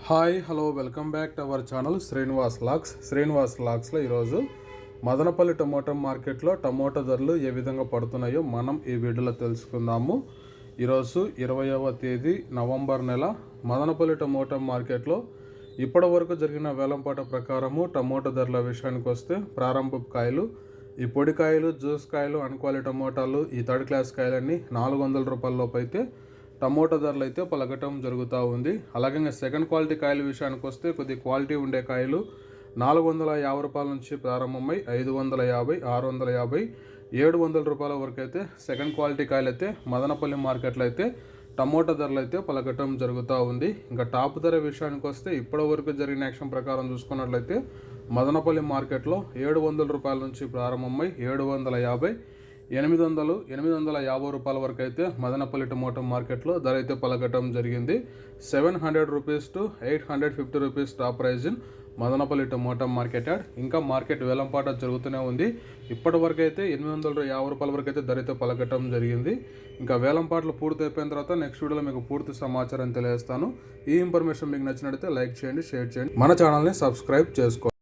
Hi hello welcome back to our channel Srinivas లాక్స్లో ఈరోజు Madanapalle tomato మార్కెట్లో టమోటా ధరలు ఏ విధంగా పడుతున్నాయో మనం ఈ వీడియోలో తెలుసుకుందాము. ఈరోజు 20వ తేదీ నవంబర్ నెల మదనపల్లి టమోటా మార్కెట్లో ఇప్పటి వరకు జరిగిన వేలంపాట ప్రకారము టమోటా ధరల విషయానికి వస్తే ప్రారంభపు కాయలు, ఈ పొడి కాయలు, జ్యూస్ కాయలు, అన్క్వాలిటీ టమోటాలు, ఈ థర్డ్ క్లాస్ కాయలన్నీ 400 రూపాయల లోపు అయితే టమోటా ధరలు అయితే పలకటం జరుగుతూ ఉంది. అలాగే సెకండ్ క్వాలిటీ కాయల విషయానికి వస్తే కొద్ది క్వాలిటీ ఉండే కాయలు 450 రూపాయల నుంచి ప్రారంభమై 550, 650, 700 రూపాయల వరకు అయితే సెకండ్ క్వాలిటీ కాయలు అయితే మదనపల్లి మార్కెట్లో అయితే టమోటా ధరలు అయితే పలకటం జరుగుతూ ఉంది. ఇంకా టాప్ ధర విషయానికి వస్తే ఇప్పటి వరకు జరిగిన యాక్షన్ ప్రకారం చూసుకున్నట్లయితే మదనపల్లి మార్కెట్లో 700 రూపాయల నుంచి ప్రారంభమై 750, 850 రూపాయల వరకు అయితే మదనపల్లి టమోటా మార్కెట్లో ధర అయితే పలకటం జరిగింది. 700 rupees to 850 rupees top prize in Madanapalle tomato market yard. ఇంకా మార్కెట్ వేలంపాట జరుగుతూనే ఉంది. ఇప్పటి వరకు అయితే 850 రూపాయల వరకు అయితే ధర అయితే పలకటం జరిగింది. ఇంకా వేలంపాట్లు పూర్తి అయిపోయిన తర్వాత నెక్స్ట్ వీడియోలో మీకు పూర్తి సమాచారం తెలియజేస్తాను. ఈ ఇన్ఫర్మేషన్ మీకు నచ్చినట్లయితే లైక్ చేయండి, షేర్ చేయండి, మన ఛానల్ని సబ్స్క్రైబ్ చేసుకోండి.